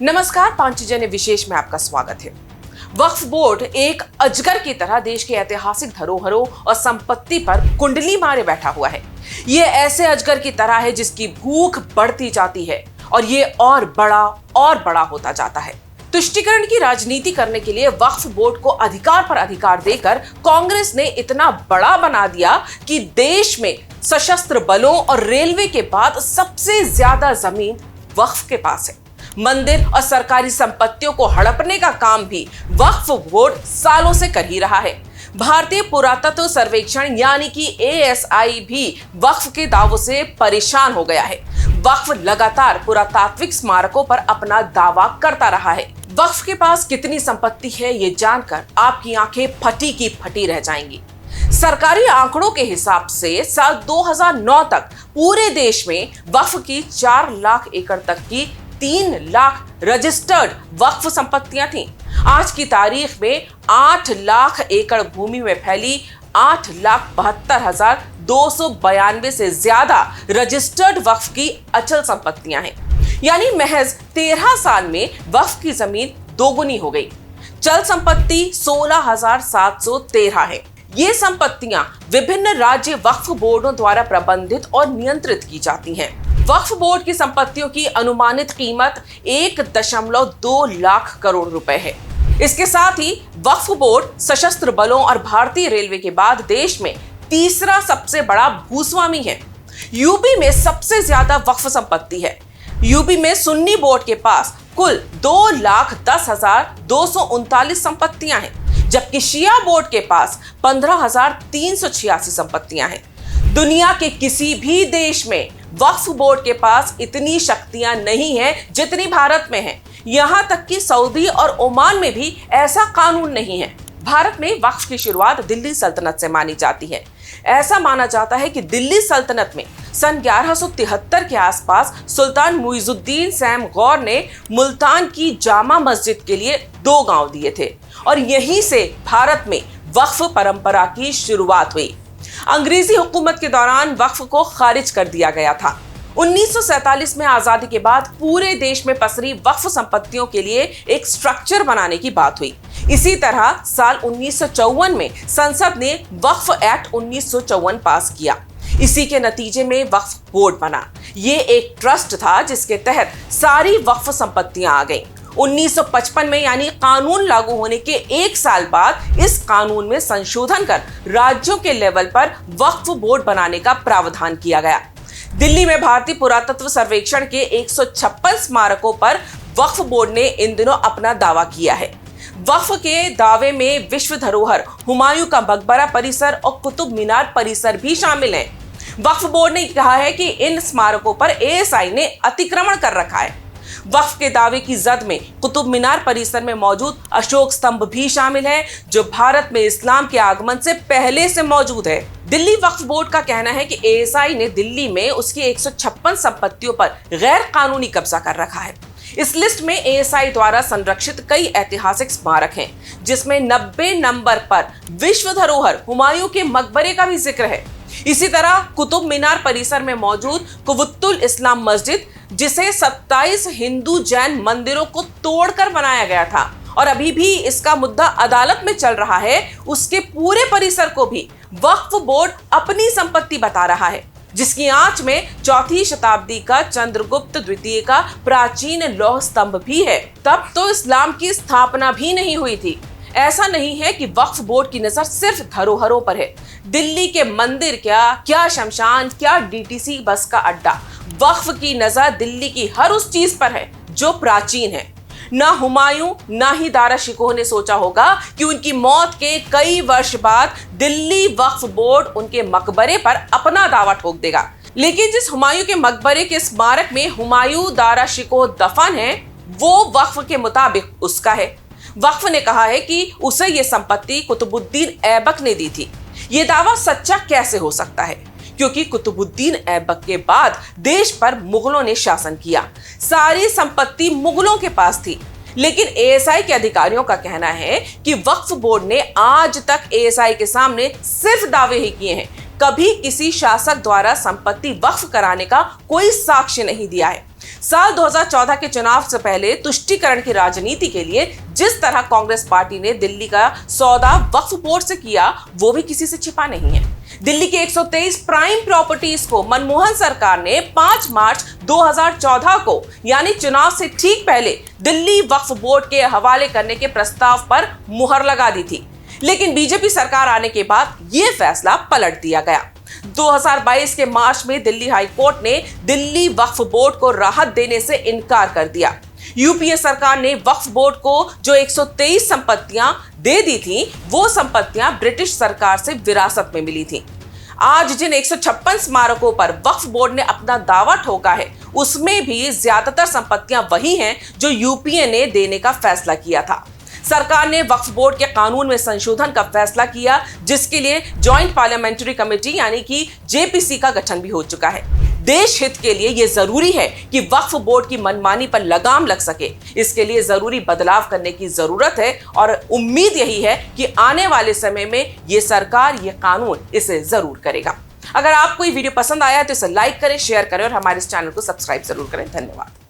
नमस्कार, पांचजन्य विशेष में आपका स्वागत है। वक्फ बोर्ड एक अजगर की तरह देश के ऐतिहासिक धरोहरों और संपत्ति पर कुंडली मारे बैठा हुआ है। ये ऐसे अजगर की तरह है जिसकी भूख बढ़ती जाती है और ये और बड़ा होता जाता है। तुष्टीकरण की राजनीति करने के लिए वक्फ बोर्ड को अधिकार पर अधिकार देकर कांग्रेस ने इतना बड़ा बना दिया कि देश में सशस्त्र बलों और रेलवे के बाद सबसे ज्यादा जमीन वक्फ के पास है। मंदिर और सरकारी संपत्तियों को हड़पने का काम भी वक्फ बोर्ड सालों से कर ही रहा है। भारतीय पुरातत्व सर्वेक्षण यानी कि ASI भी वक्फ के दावों से परेशान हो गया है। वक्फ लगातार पुरातात्विक स्मारकों पर अपना दावा करता रहा है। वक्फ के पास कितनी संपत्ति है ये जानकर आपकी आंखें फटी की फटी रह जाएंगी। सरकारी आंकड़ों के हिसाब से साल 2009 तक पूरे देश में वक्फ की 4 लाख एकड़ तक की 3 लाख रजिस्टर्ड वक्फ संपत्तियां थीं। आज की तारीख में 8 लाख एकड़ भूमि में फैली 8,72,292 से ज्यादा रजिस्टर्ड वक्फ की अचल संपत्तियां हैं। यानी महज 13 साल में वक्फ की जमीन दोगुनी हो गई। चल संपत्ति 16,713 है। ये संपत्तियां विभिन्न राज्य वक्फ बोर्डों द्वारा प्रबंधित और नियंत्रित की जाती हैं। वक्फ बोर्ड की संपत्तियों की अनुमानित कीमत 1.2 लाख करोड़ रुपए है। इसके साथ ही वक्फ बोर्ड सशस्त्र बलों और भारतीय रेलवे के बाद देश में तीसरा सबसे बड़ा भूस्वामी है। यूपी में सबसे ज्यादा वक्फ संपत्ति है। यूपी में सुन्नी बोर्ड के पास कुल 2,10,239 संपत्तियां हैं, जबकि शिया बोर्ड के पास 15,386 संपत्तियां हैं। दुनिया के किसी भी देश में वक्फ बोर्ड के पास इतनी शक्तियां नहीं हैं जितनी भारत में है। यहां तक कि सऊदी और ओमान में भी ऐसा कानून नहीं है। भारत में वक्फ की शुरुआत दिल्ली सल्तनत से मानी जाती है। ऐसा माना जाता है कि दिल्ली सल्तनत में सन 1173 के आसपास सुल्तान मुइजुद्दीन सैम गौर ने मुल्तान की जामा मस्जिद के लिए 2 गांव दिए थे और यहीं से भारत में वक्फ परंपरा की शुरुआत हुई। अंग्रेजी हुकूमत के दौरान वक्फ को खारिज कर दिया गया था। 1947 में आजादी के बाद पूरे देश में पसरी वक्फ संपत्तियों के लिए एक स्ट्रक्चर बनाने की बात हुई। इसी तरह साल 1954 में संसद ने वक्फ एक्ट 1954 पास किया। इसी के नतीजे में वक्फ बोर्ड बना। ये एक ट्रस्ट था जिसके तहत सारी वक्फ संपत्तियां आ गईं। 1955 में यानी कानून लागू होने के 1 साल बाद इस कानून में संशोधन कर राज्यों के लेवल पर वक्फ बोर्ड बनाने का प्रावधान किया गया। दिल्ली में भारतीय पुरातत्व सर्वेक्षण के 156 स्मारकों पर वक्फ बोर्ड ने इन दिनों अपना दावा किया है। वक्फ के दावे में विश्व धरोहर हुमायूं का मकबरा परिसर और कुतुब मीनार परिसर भी शामिल हैं। वक्फ बोर्ड ने कहा है कि इन स्मारकों पर ASI ने अतिक्रमण कर रखा है। वक्फ के दावे की जद में कुतुब मीनार परिसर में मौजूद अशोक स्तंभ भी शामिल है, जो भारत में इस्लाम के आगमन से पहले से मौजूद है। दिल्ली वक्फ बोर्ड का कहना है कि ASI ने दिल्ली में उसकी 156 संपत्तियों पर गैर कानूनी कब्जा कर रखा है। इस लिस्ट में ASI द्वारा संरक्षित कई ऐतिहासिक स्मारक हैं, जिसमें 90 नंबर पर विश्व धरोहर हुमायूं के मकबरे का भी जिक्र है। इसी तरह कुतुब मीनार परिसर में मौजूद कुवुत्तुल इस्लाम मस्जिद, जिसे 27 हिंदू जैन मंदिरों को तोड़कर बनाया गया था और अभी भी इसका मुद्दा अदालत में चल रहा है, उसके पूरे परिसर को भी वक्फ बोर्ड अपनी संपत्ति बता रहा है, जिसकी आंच में 4वीं शताब्दी का चंद्रगुप्त द्वितीय का प्राचीन लौह स्तंभ भी है। तब तो इस्लाम की स्थापना भी नहीं हुई थी। ऐसा नहीं है कि वक्फ बोर्ड की नजर सिर्फ धरोहरों पर है। दिल्ली के मंदिर क्या शमशान, क्या DTC बस का अड्डा, वक्फ की नजर दिल्ली की हर उस चीज पर है जो प्राचीन है। ना हुमायूं ना ही दारा शिकोह ने सोचा होगा कि उनकी मौत के कई वर्ष बाद दिल्ली वक्फ बोर्ड उनके मकबरे पर अपना दावा ठोक देगा। लेकिन जिस हुमायूं के मकबरे के स्मारक में हुमायूं दारा शिकोह दफन है, वो वक्फ के मुताबिक उसका है। वक्फ ने कहा है कि उसे ये संपत्ति कुतुबुद्दीन ऐबक ने दी थी। ये दावा सच्चा कैसे हो सकता है? क्योंकि कुतुबुद्दीन ऐबक के बाद देश पर मुगलों ने शासन किया। सारी संपत्ति मुगलों के पास थी। लेकिन ASI के अधिकारियों का कहना है कि वक्फ बोर्ड ने आज तक ASI के सामने सिर्फ दावे ही किए हैं, कभी किसी शासक द्वारा संपत्ति वक्फ कराने का कोई साक्ष्य नहीं दिया है। साल 2014 के चुनाव से पहले तुष्टीकरण की राजनीति के लिए जिस तरह कांग्रेस पार्टी ने दिल्ली का सौदा वक्फ बोर्ड से किया, वो भी किसी से छिपा नहीं है। दिल्ली के 123 प्राइम प्रॉपर्टीज को मनमोहन सरकार ने 5 मार्च 2014 को यानी चुनाव से ठीक पहले दिल्ली वक्फ बोर्ड के हवाले करने के प्रस्ताव पर मुहर लगा दी थी, लेकिन बीजेपी सरकार आने के बाद यह फैसला पलट दिया गया। 2022 के मार्च में दिल्ली हाई कोर्ट ने दिल्ली वक्फ बोर्ड को राहत देने से इनकार कर दिया। यूपीए सरकार ने वक्फ बोर्ड को जो 123 संपत्तियां दे दी थी, वो संपत्तियां ब्रिटिश सरकार से विरासत में मिली थी। आज जिन 156 स्मारकों पर वक्फ बोर्ड ने अपना दावा ठोका है, उसमें भी ज्यादातर संपत्तियां वही हैं जो यूपीए ने देने का फैसला किया था। सरकार ने वक्फ बोर्ड के कानून में संशोधन का फैसला किया, जिसके लिए जॉइंट पार्लियामेंट्री कमेटी यानी कि जेपीसी का गठन भी हो चुका है। देश हित के लिए यह जरूरी है कि वक्फ बोर्ड की मनमानी पर लगाम लग सके। इसके लिए जरूरी बदलाव करने की जरूरत है और उम्मीद यही है कि आने वाले समय में ये सरकार, ये कानून इसे जरूर करेगा। अगर आपको ये वीडियो पसंद आया तो इसे लाइक करें, शेयर करें और हमारे इस चैनल को सब्सक्राइब जरूर करें। धन्यवाद।